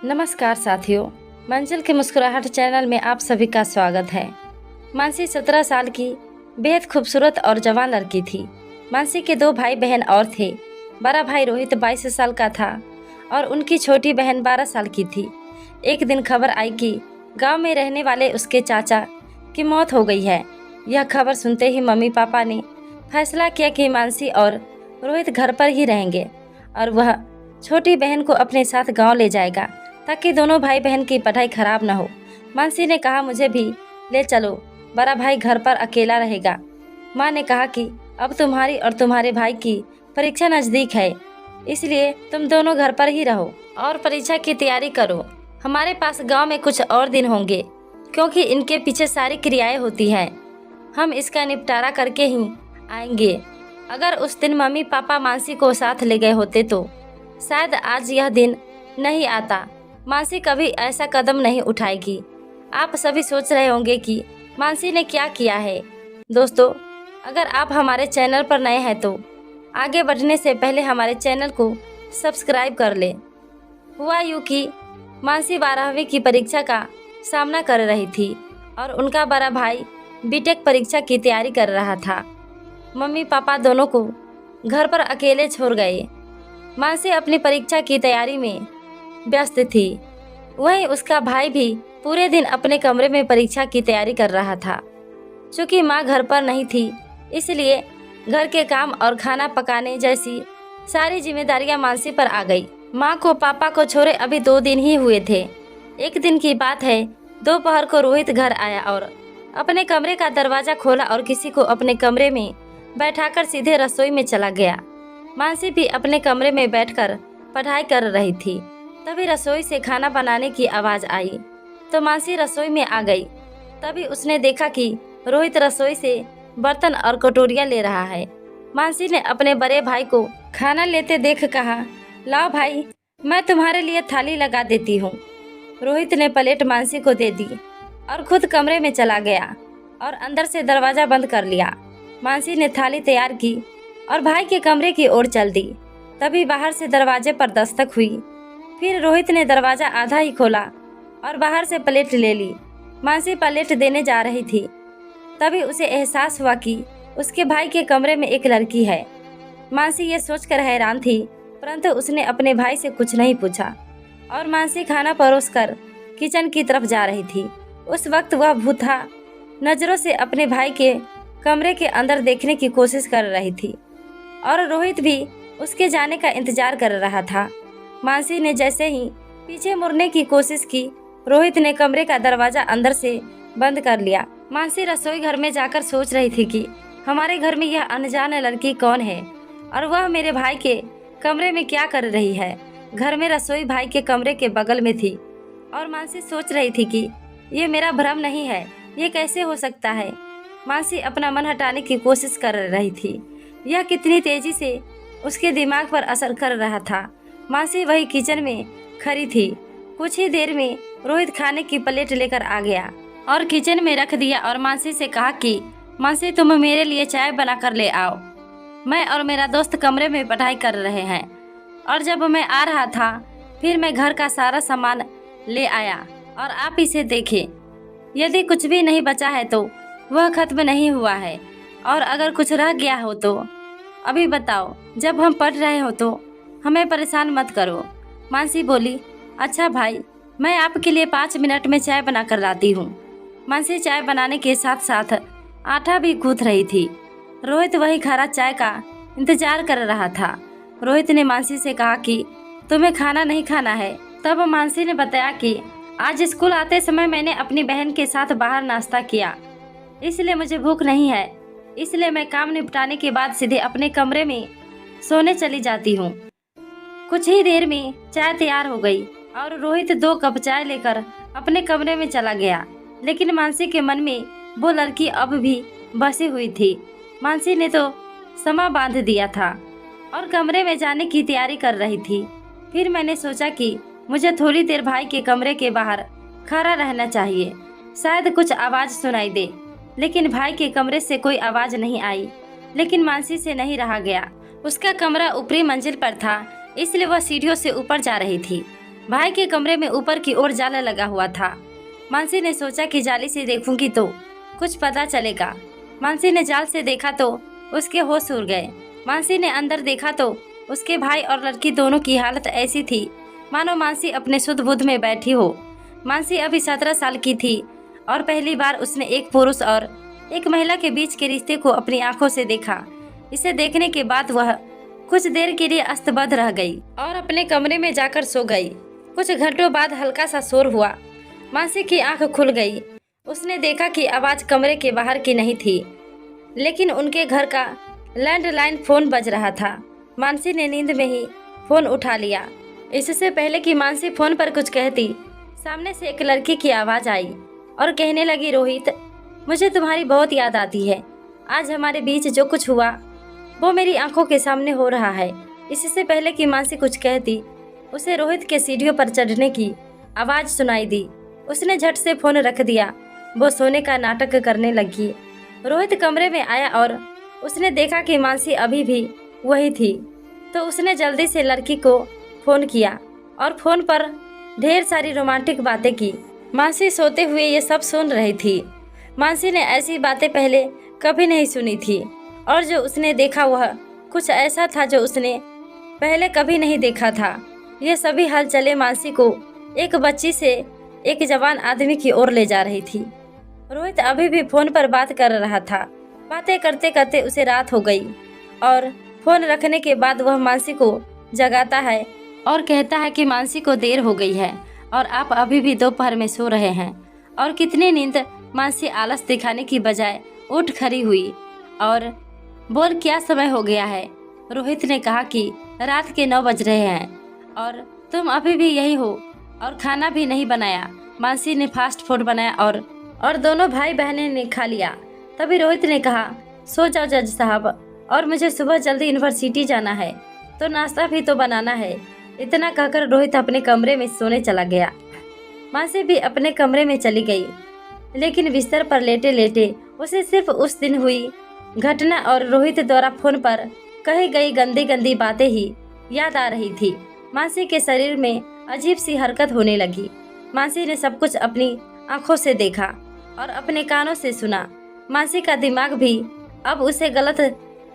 नमस्कार साथियों, मंजिल की मुस्कुराहट चैनल में आप सभी का स्वागत है। मानसी 17 साल की बेहद खूबसूरत और जवान लड़की थी। मानसी के 2 भाई बहन और थे। बड़ा भाई रोहित 22 साल का था और उनकी छोटी बहन 12 साल की थी। एक दिन खबर आई कि गांव में रहने वाले उसके चाचा की मौत हो गई है। यह खबर सुनते ही मम्मी पापा ने फैसला किया कि मानसी और रोहित घर पर ही रहेंगे और वह छोटी बहन को अपने साथ गांव ले जाएगा ताकि दोनों भाई बहन की पढ़ाई खराब न हो। मानसी ने कहा, मुझे भी ले चलो, बड़ा भाई घर पर अकेला रहेगा। माँ ने कहा कि अब तुम्हारी और तुम्हारे भाई की परीक्षा नज़दीक है, इसलिए तुम दोनों घर पर ही रहो और परीक्षा की तैयारी करो। हमारे पास गांव में कुछ और दिन होंगे क्योंकि इनके पीछे सारी क्रियाएं होती हैं। हम इसका निपटारा करके ही आएंगे। अगर उस दिन मम्मी पापा मानसी को साथ ले गए होते तो शायद आज यह दिन नहीं आता। मानसी कभी ऐसा कदम नहीं उठाएगी। आप सभी सोच रहे होंगे कि मानसी ने क्या किया है। दोस्तों, अगर आप हमारे चैनल पर नए हैं तो आगे बढ़ने से पहले हमारे चैनल को सब्सक्राइब कर लें। हुआ यूँ कि मानसी 12वीं की परीक्षा का सामना कर रही थी और उनका बड़ा भाई बीटेक परीक्षा की तैयारी कर रहा था। मम्मी पापा दोनों को घर पर अकेले छोड़ गए। मानसी अपनी परीक्षा की तैयारी में व्यस्त थी। वहीं उसका भाई भी पूरे दिन अपने कमरे में परीक्षा की तैयारी कर रहा था। चूँकि माँ घर पर नहीं थी, इसलिए घर के काम और खाना पकाने जैसी सारी जिम्मेदारियां मानसी पर आ गई। माँ को पापा को छोड़े अभी 2 दिन ही हुए थे। एक दिन की बात है, दोपहर को रोहित घर आया और अपने कमरे का दरवाज़ा खोला और किसी को अपने कमरे में बैठाकर सीधे रसोई में चला गया। मानसी भी अपने कमरे में बैठकर पढ़ाई कर रही थी। तभी रसोई से खाना बनाने की आवाज़ आई तो मानसी रसोई में आ गई। तभी उसने देखा कि रोहित रसोई से बर्तन और कटोरियाँ ले रहा है। मानसी ने अपने बड़े भाई को खाना लेते देख कहा, लाओ भाई, मैं तुम्हारे लिए थाली लगा देती हूँ। रोहित ने प्लेट मानसी को दे दी और खुद कमरे में चला गया और अंदर से दरवाज़ा बंद कर लिया। मानसी ने थाली तैयार की और भाई के कमरे की ओर चल दी। तभी बाहर से दरवाजे पर दस्तक हुई। फिर रोहित ने दरवाज़ा आधा ही खोला और बाहर से प्लेट ले ली। मानसी प्लेट देने जा रही थी। तभी उसे एहसास हुआ कि उसके भाई के कमरे में एक लड़की है। मानसी ये सोचकर हैरान थी, परंतु उसने अपने भाई से कुछ नहीं पूछा और मानसी खाना परोसकर किचन की तरफ जा रही थी। उस वक्त वह भूथा नज़रों से अपने भाई के कमरे के अंदर देखने की कोशिश कर रही थी और रोहित भी उसके जाने का इंतजार कर रहा था। मानसी ने जैसे ही पीछे मुड़ने की कोशिश की, रोहित ने कमरे का दरवाज़ा अंदर से बंद कर लिया। मानसी रसोई घर में जाकर सोच रही थी कि हमारे घर में यह अनजान लड़की कौन है और वह मेरे भाई के कमरे में क्या कर रही है। घर में रसोई भाई के कमरे के बगल में थी और मानसी सोच रही थी कि ये मेरा भ्रम नहीं है, ये कैसे हो सकता है। मानसी अपना मन हटाने की कोशिश कर रही थी। यह कितनी तेजी से उसके दिमाग पर असर कर रहा था। मानसी वही किचन में खड़ी थी। कुछ ही देर में रोहित खाने की प्लेट लेकर आ गया और किचन में रख दिया और मानसी से कहा कि मानसी, तुम मेरे लिए चाय बना कर ले आओ। मैं और मेरा दोस्त कमरे में पढ़ाई कर रहे हैं और जब मैं आ रहा था फिर मैं घर का सारा सामान ले आया और आप इसे देखें। यदि कुछ भी नहीं बचा है तो वह खत्म नहीं हुआ है और अगर कुछ रह गया हो तो अभी बताओ। जब हम पढ़ रहे हो तो हमें परेशान मत करो। मानसी बोली, अच्छा भाई, मैं आपके लिए 5 मिनट में चाय बना कर लाती हूँ। मानसी चाय बनाने के साथ साथ आटा भी गूंथ रही थी। रोहित वही खड़ा चाय का इंतजार कर रहा था। रोहित ने मानसी से कहा कि तुम्हें खाना नहीं खाना है। तब मानसी ने बताया कि आज स्कूल आते समय मैंने अपनी बहन के साथ बाहर नाश्ता किया, इसलिए मुझे भूख नहीं है। इसलिए मैं काम निपटाने के बाद सीधे अपने कमरे में सोने चली जाती हूँ। कुछ ही देर में चाय तैयार हो गई और रोहित 2 कप चाय लेकर अपने कमरे में चला गया। लेकिन मानसी के मन में वो लड़की अब भी बसी हुई थी। मानसी ने तो समा बांध दिया था और कमरे में जाने की तैयारी कर रही थी। फिर मैंने सोचा कि मुझे थोड़ी देर भाई के कमरे के बाहर खड़ा रहना चाहिए, शायद कुछ आवाज़ सुनाई दे। लेकिन भाई के कमरे से कोई आवाज़ नहीं आई। लेकिन मानसी से नहीं रहा गया। उसका कमरा ऊपरी मंजिल पर था, इसलिए वह सीढ़ियों से ऊपर जा रही थी। भाई के कमरे में ऊपर की ओर जाला लगा हुआ था। मानसी ने सोचा कि जाली से देखूंगी तो कुछ पता चलेगा। मानसी ने जाल से देखा तो उसके होश उड़ गए। मानसी ने अंदर देखा तो उसके भाई और लड़की दोनों की हालत ऐसी थी मानो मानसी अपने शुद्ध बुद्ध में बैठी हो। मानसी अभी 17 साल की थी और पहली बार उसने एक पुरुष और एक महिला के बीच के रिश्ते को अपनी आंखों से देखा। इसे देखने के बाद वह कुछ देर के लिए अस्तबद्ध रह गई और अपने कमरे में जाकर सो गई। कुछ घंटों बाद हल्का सा शोर हुआ। मानसी की आंख खुल गई। उसने देखा कि आवाज कमरे के बाहर की नहीं थी, लेकिन उनके घर का लैंडलाइन फोन बज रहा था। मानसी ने नींद में ही फोन उठा लिया। इससे पहले कि मानसी फोन पर कुछ कहती, सामने से एक लड़की की आवाज आई और कहने लगी, रोहित, मुझे तुम्हारी बहुत याद आती है। आज हमारे बीच जो कुछ हुआ वो मेरी आंखों के सामने हो रहा है। इससे पहले कि मानसी कुछ कहती, उसे रोहित के सीढ़ियों पर चढ़ने की आवाज सुनाई दी। उसने झट से फोन रख दिया। वो सोने का नाटक करने लगी। रोहित कमरे में आया और उसने देखा कि मानसी अभी भी वही थी, तो उसने जल्दी से लड़की को फोन किया और फोन पर ढेर सारी रोमांटिक बातें की। मानसी सोते हुए ये सब सुन रही थी। मानसी ने ऐसी बातें पहले कभी नहीं सुनी थी और जो उसने देखा वह कुछ ऐसा था जो उसने पहले कभी नहीं देखा था। ये सभी हलचलें मानसी को एक बच्ची से एक जवान आदमी की ओर ले जा रही थी। रोहित अभी भी फोन पर बात कर रहा था। बातें करते करते उसे रात हो गई और फोन रखने के बाद वह मानसी को जगाता है और कहता है कि मानसी को देर हो गई है और आप अभी भी दोपहर में सो रहे हैं। और कितनी नींद। मानसी आलस दिखाने की बजाय उठ खड़ी हुई और बोल, क्या समय हो गया है? रोहित ने कहा कि रात के 9 बज रहे हैं और तुम अभी भी यही हो और खाना भी नहीं बनाया। मानसी ने फास्ट फूड बनाया और दोनों भाई बहनें ने खा लिया। तभी रोहित ने कहा, सो जाओ जज साहब, और मुझे सुबह जल्दी यूनिवर्सिटी जाना है तो नाश्ता भी तो बनाना है। इतना कहकर रोहित अपने कमरे में सोने चला गया। मानसी भी अपने कमरे में चली गई, लेकिन बिस्तर पर लेटे लेटे उसे सिर्फ उस दिन हुई घटना और रोहित द्वारा फोन पर कही गई गंदी गंदी बातें ही याद आ रही थी। मानसी के शरीर में अजीब सी हरकत होने लगी। मानसी ने सब कुछ अपनी आंखों से देखा और अपने कानों से सुना। मानसी का दिमाग भी अब उसे गलत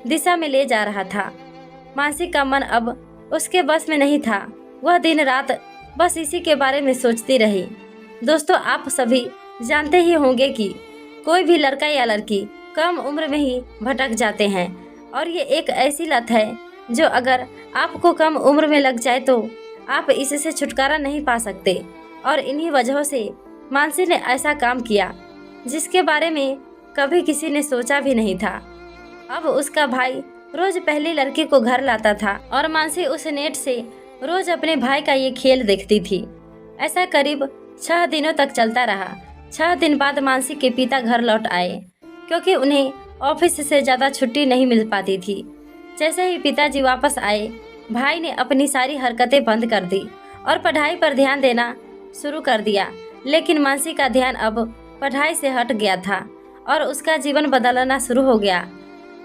दिशा में ले जा रहा था। मानसी का मन अब उसके बस में नहीं था। वह दिन रात बस इसी के बारे में सोचती रही। दोस्तों, आप सभी जानते ही होंगे कि कोई भी लड़का या लड़की कम उम्र में ही भटक जाते हैं और ये एक ऐसी लत है जो अगर आपको कम उम्र में लग जाए तो आप इससे छुटकारा नहीं पा सकते। और इन्हीं वजहों से मानसी ने ऐसा काम किया जिसके बारे में कभी किसी ने सोचा भी नहीं था। अब उसका भाई रोज पहली लड़की को घर लाता था और मानसी उस नेट से रोज अपने भाई का ये खेल देखती थी। ऐसा करीब 6 दिनों तक चलता रहा। 6 दिन बाद मानसी के पिता घर लौट आए, क्योंकि उन्हें ऑफिस से ज़्यादा छुट्टी नहीं मिल पाती थी। जैसे ही पिताजी वापस आए, भाई ने अपनी सारी हरकतें बंद कर दी और पढ़ाई पर ध्यान देना शुरू कर दिया। लेकिन मानसी का ध्यान अब पढ़ाई से हट गया था और उसका जीवन बदलना शुरू हो गया।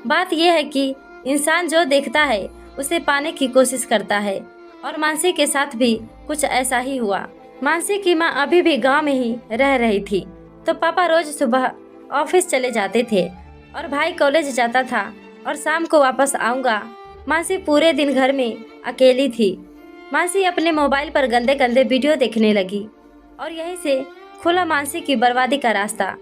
बात यह है कि इंसान जो देखता है उसे पाने की कोशिश करता है और मानसी के साथ भी कुछ ऐसा ही हुआ। मानसी की माँ अभी भी गांव में ही रह रही थी, तो पापा रोज सुबह ऑफिस चले जाते थे और भाई कॉलेज जाता था और शाम को वापस आऊँगा। मानसी पूरे दिन घर में अकेली थी। मानसी अपने मोबाइल पर गंदे गंदे वीडियो देखने लगी और यहीं से खुला मानसी की बर्बादी का रास्ता।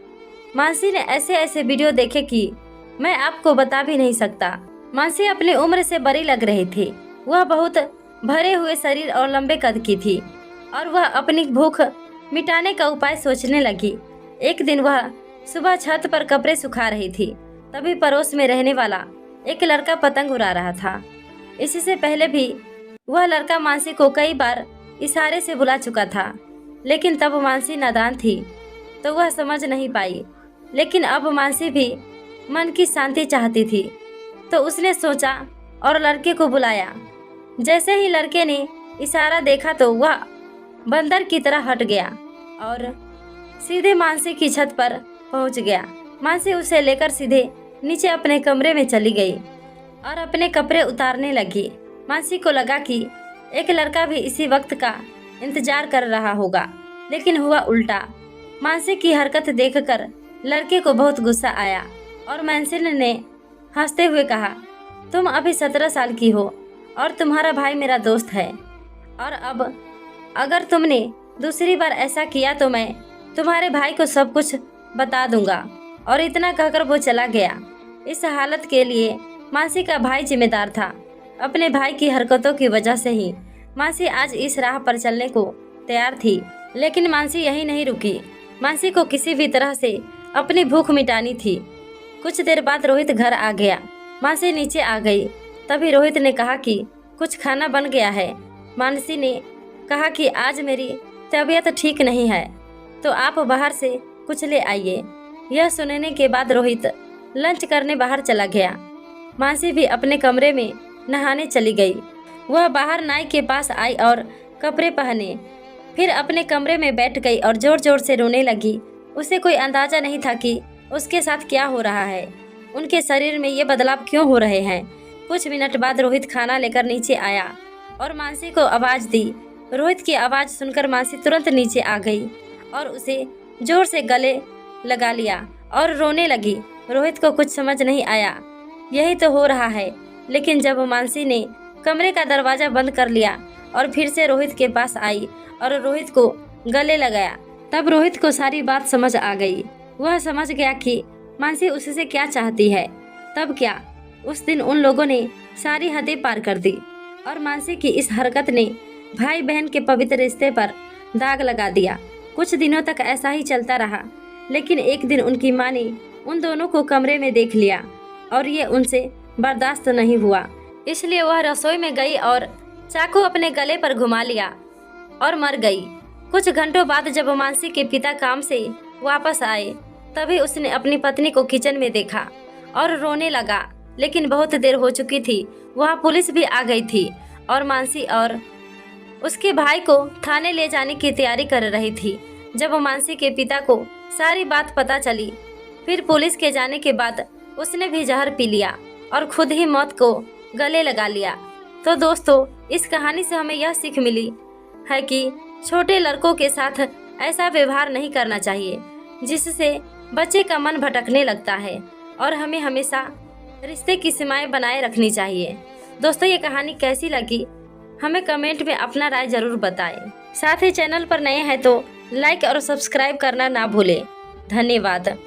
मानसी ने ऐसे ऐसे वीडियो देखे कि मैं आपको बता भी नहीं सकता। मानसी अपनी उम्र से बड़ी लग रही थी। वह बहुत भरे हुए शरीर और लंबे कद की थी और वह अपनी भूख मिटाने का उपाय सोचने लगी। एक दिन वह सुबह छत पर कपड़े सुखा रही थी, तभी पड़ोस में रहने वाला एक लड़का पतंग उड़ा रहा था। इससे पहले भी वह लड़का मानसी को कई बार इशारे से बुला चुका था, लेकिन तब मानसी नादान थी तो वह समझ नहीं पाई। लेकिन अब मानसी भी मन की शांति चाहती थी, तो उसने सोचा और लड़के को बुलाया। जैसे ही लड़के ने इशारा देखा तो वह बंदर की तरह हट गया और सीधे मानसी की छत पर पहुंच गया। मानसी उसे लेकर सीधे नीचे अपने कमरे में चली गई और अपने कपड़े उतारने लगी। मानसी को लगा कि एक लड़का भी इसी वक्त का इंतजार कर रहा होगा, लेकिन हुआ उल्टा। मानसी की हरकत देखकर लड़के को बहुत गुस्सा आया और मानसी ने हंसते हुए कहा, तुम अभी 17 साल की हो और तुम्हारा भाई मेरा दोस्त है, और अब अगर तुमने दूसरी बार ऐसा किया तो मैं तुम्हारे भाई को सब कुछ बता दूंगा। और इतना कहकर वो चला गया। इस हालत के लिए मानसी का भाई जिम्मेदार था। अपने भाई की हरकतों की वजह से ही मानसी आज इस राह पर चलने को तैयार थी। लेकिन मानसी यही नहीं रुकी। मानसी को किसी भी तरह से अपनी भूख मिटानी थी। कुछ देर बाद रोहित घर आ गया। मानसी नीचे आ गई। तभी रोहित ने कहा कि कुछ खाना बन गया है। मानसी ने कहा कि आज मेरी तबीयत ठीक नहीं है, तो आप बाहर से कुछ ले आइए। यह सुनने के बाद रोहित लंच करने बाहर चला गया। मानसी भी अपने कमरे में नहाने चली गई। वह बाहर नाई के पास आई और कपड़े पहने फिर अपने कमरे में बैठ गई और जोर जोर से रोने लगी। उसे कोई अंदाजा नहीं था कि उसके साथ क्या हो रहा है, उनके शरीर में ये बदलाव क्यों हो रहे हैं। कुछ मिनट बाद रोहित खाना लेकर नीचे आया और मानसी को आवाज़ दी। रोहित की आवाज़ सुनकर मानसी तुरंत नीचे आ गई और उसे जोर से गले लगा लिया और रोने लगी। रोहित को कुछ समझ नहीं आया, यही तो हो रहा है। लेकिन जब मानसी ने कमरे का दरवाज़ा बंद कर लिया और फिर से रोहित के पास आई और रोहित को गले लगाया, तब रोहित को सारी बात समझ आ गई। वह समझ गया कि मानसी उससे क्या चाहती है। तब क्या उस दिन उन लोगों ने सारी हदें पार कर दी और मानसी की इस हरकत ने भाई बहन के पवित्र रिश्ते पर दाग लगा दिया। कुछ दिनों तक ऐसा ही चलता रहा, लेकिन एक दिन उनकी माँ ने उन दोनों को कमरे में देख लिया और ये उनसे बर्दाश्त नहीं हुआ। इसलिए वह रसोई में गई और चाकू अपने गले पर घुमा लिया और मर गई। कुछ घंटों बाद जब मानसी के पिता काम से वापस आए, तभी उसने अपनी पत्नी को किचन में देखा और रोने लगा। लेकिन बहुत देर हो चुकी थी। वहाँ पुलिस भी आ गई थी और मानसी और उसके भाई को थाने ले जाने की तैयारी कर रही थी। जब मानसी के पिता को सारी बात पता चली, फिर पुलिस के जाने के बाद उसने भी जहर पी लिया और खुद ही मौत को गले लगा लिया। तो दोस्तों, इस कहानी से हमें यह सीख मिली है कि छोटे लड़कों के साथ ऐसा व्यवहार नहीं करना चाहिए जिससे बच्चे का मन भटकने लगता है, और हमें हमेशा रिश्ते की सीमाएं बनाए रखनी चाहिए। दोस्तों, ये कहानी कैसी लगी हमें कमेंट में अपना राय जरूर बताएं। साथ ही चैनल पर नए हैं तो लाइक और सब्सक्राइब करना ना भूलें। धन्यवाद।